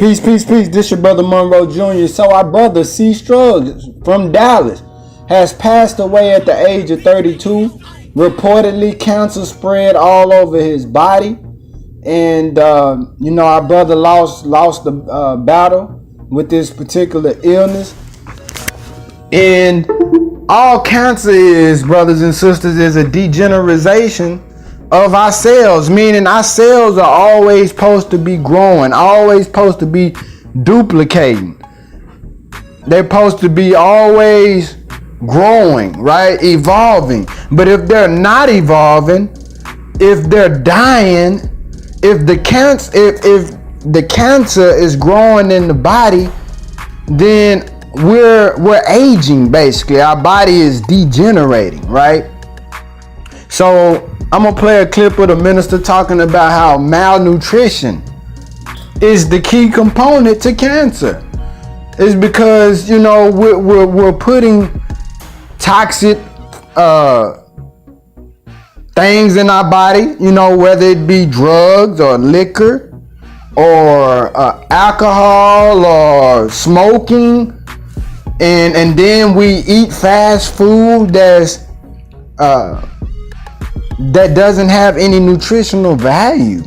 Peace, peace, peace. This your brother Monroe Jr. So our brother Struggs from Dallas has passed away at the age of 32. Reportedly, cancer spread all over his body, and our brother lost the battle with this particular illness. And all cancer is, brothers and sisters, is a degeneration of our cells, meaning our cells are always supposed to be growing, always supposed to be duplicating. They're supposed to be always growing, right? Evolving. But if they're not evolving, if they're dying, if the cancer is growing in the body, then we're aging. Basically, our body is degenerating, right? So I'm gonna play a clip of the minister talking about how malnutrition is the key component to cancer. It's because we're putting toxic things in our body, whether it be drugs or liquor or alcohol or smoking, and then we eat fast food that doesn't have any nutritional value.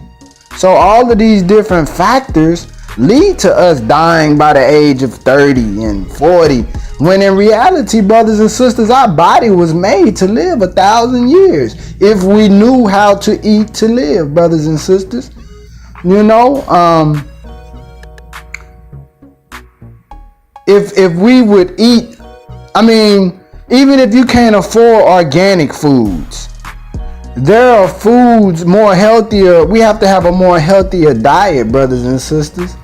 So all of these different factors lead to us dying by the age of 30 and 40, when in reality, brothers and sisters, our body was made to live 1,000 years if we knew how to eat to live, brothers and sisters. If we would eat, even if you can't afford organic foods, there are foods more healthier. We have to have a more healthier diet, brothers and sisters.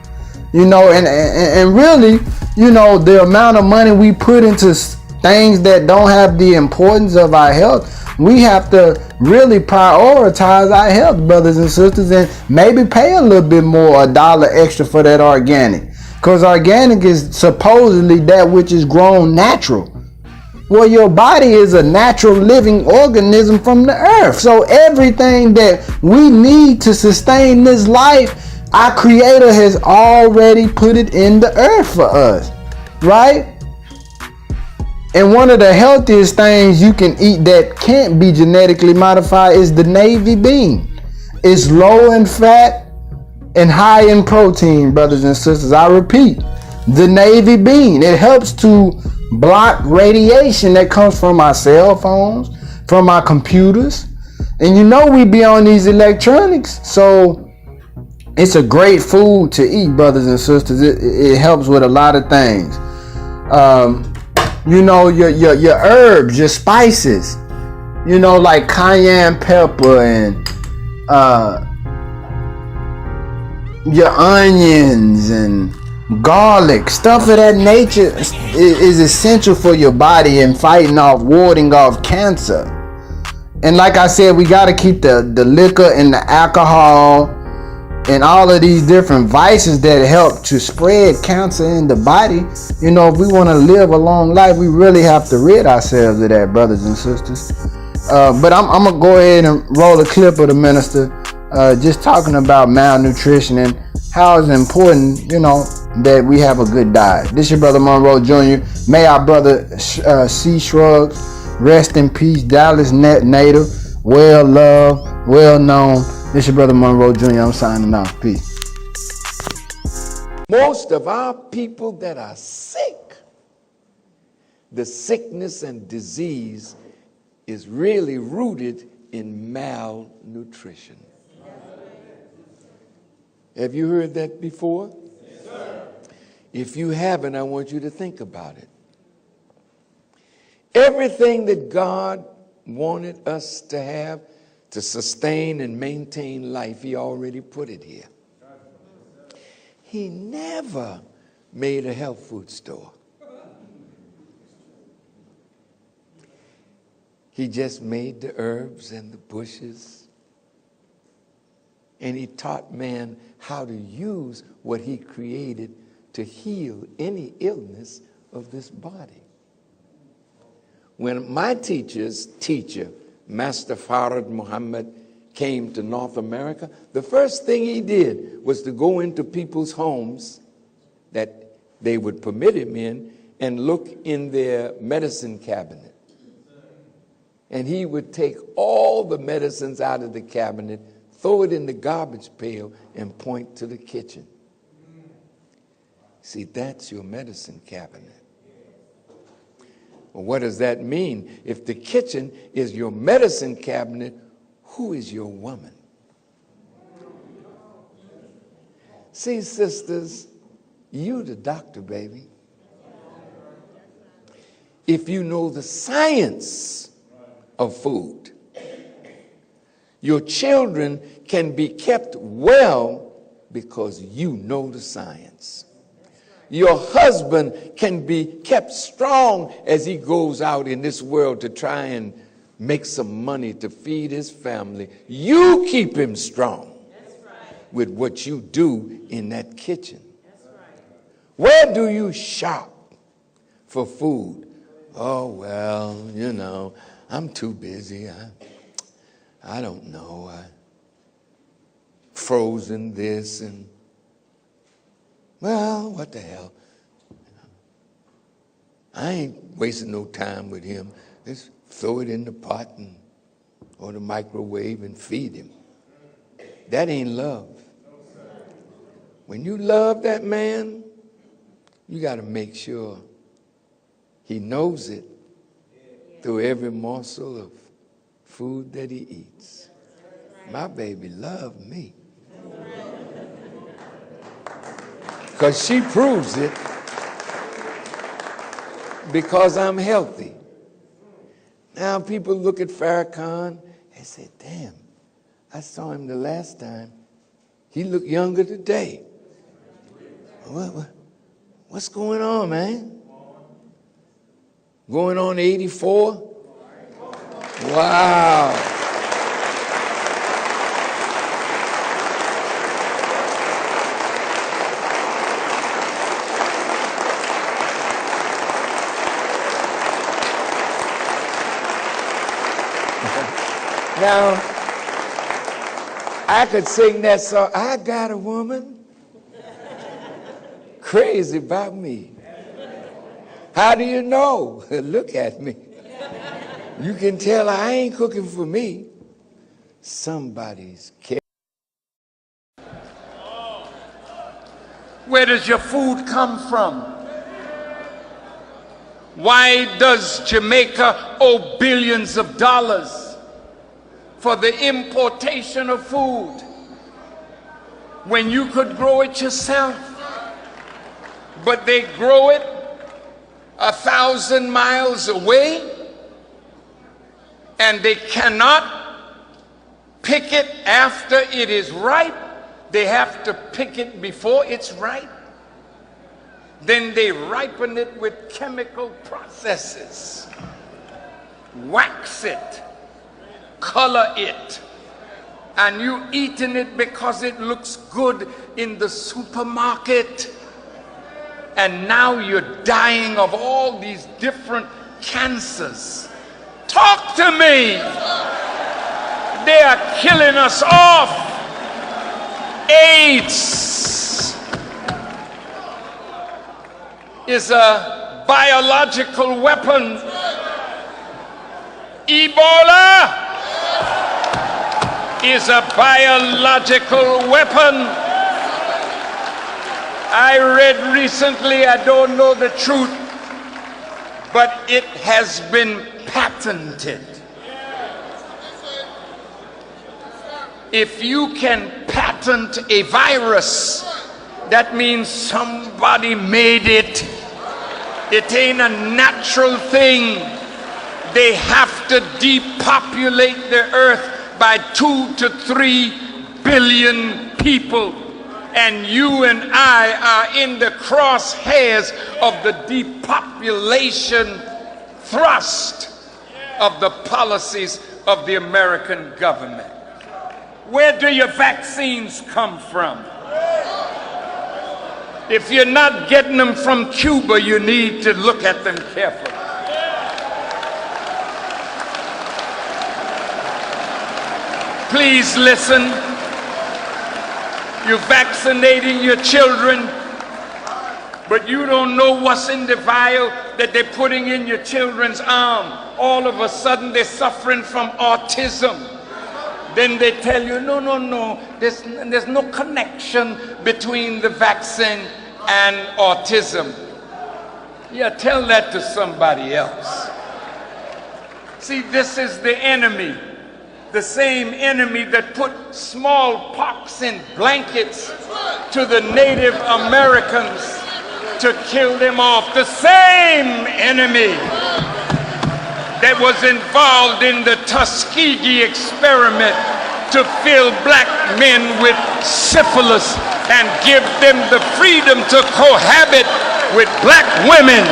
And really, the amount of money we put into things that don't have the importance of our health, we have to really prioritize our health, brothers and sisters, and maybe pay a little bit more, $1 extra for that organic. Because organic is supposedly that which is grown natural. Well, your body is a natural living organism from the earth. So everything that we need to sustain this life, our Creator has already put it in the earth for us, right? And one of the healthiest things you can eat that can't be genetically modified is the navy bean. It's low in fat and high in protein, brothers and sisters. I repeat, the navy bean. It helps to block radiation that comes from our cell phones, from our computers. And we be on these electronics, so it's a great food to eat, brothers and sisters. It helps with a lot of things. Your herbs, your spices, like cayenne pepper and your onions and garlic, stuff of that nature is essential for your body in warding off cancer. And like I said, we got to keep the liquor and the alcohol and all of these different vices that help to spread cancer in the body. If we want to live a long life, we really have to rid ourselves of that, brothers and sisters. But I'm going to go ahead and roll a clip of the minister just talking about malnutrition and how it's important, that we have a good diet. This your brother Monroe Jr. May our brother Struggs rest in peace. Dallas native, well loved, well known. This your brother Monroe Jr. I'm signing off. Peace. Most of our people that are sick, the sickness and disease is really rooted in malnutrition. Have you heard that before? Yes, sir. If you haven't, I want you to think about it. Everything that God wanted us to have to sustain and maintain life, He already put it here. He never made a health food store. He just made the herbs and the bushes. And He taught man how to use what He created to heal any illness of this body. When my teacher, Master Farad Muhammad, came to North America, the first thing he did was to go into people's homes that they would permit him in and look in their medicine cabinet. And he would take all the medicines out of the cabinet, throw it in the garbage pail, and point to the kitchen. See, that's your medicine cabinet. Well, what does that mean? If the kitchen is your medicine cabinet, who is your woman? See, sisters, you the doctor, baby. If you know the science of food, your children can be kept well because you know the science. Your husband can be kept strong as he goes out in this world to try and make some money to feed his family. You keep him strong with what you do in that kitchen. Where do you shop for food? Oh, well, you know, I'm too busy. I don't know. Frozen this and, well, what the hell? I ain't wasting no time with him. Just throw it in the pot or the microwave and feed him. That ain't love. When you love that man, you got to make sure he knows it through every morsel of food that he eats. My baby loved me. Because she proves it, because I'm healthy. Now people look at Farrakhan and say, damn, I saw him the last time. He looked younger today. What's going on, man? Going on 84? Wow. Now, I could sing that song, I got a woman crazy about me. How do you know? Look at me. You can tell I ain't cooking for me. Somebody's caring. Where does your food come from? Why does Jamaica owe billions of dollars for the importation of food when you could grow it yourself? But they grow it 1,000 miles away, and they cannot pick it after it is ripe. They have to pick it before it's ripe. Then they ripen it with chemical processes, wax it, color it, and you eating it because it looks good in the supermarket. And now you're dying of all these different cancers. Talk to me. They are killing us off. AIDS is a biological weapon. Ebola is a biological weapon. I read recently, I don't know the truth, but it has been patented. If you can patent a virus, that means somebody made it. It ain't a natural thing. They have to depopulate the earth by 2 to 3 billion people. And you and I are in the crosshairs of the depopulation thrust of the policies of the American government. Where do your vaccines come from? If you're not getting them from Cuba, you need to look at them carefully. Please listen. You're vaccinating your children but you don't know what's in the vial that they're putting in your children's arm. All of a sudden they're suffering from autism. Then they tell you, no, there's no connection between the vaccine and autism. Yeah, tell that to somebody else. See, this is the enemy, the same enemy that put smallpox in blankets to the Native Americans to kill them off. The same enemy that was involved in the Tuskegee experiment to fill black men with syphilis and give them the freedom to cohabit with black women.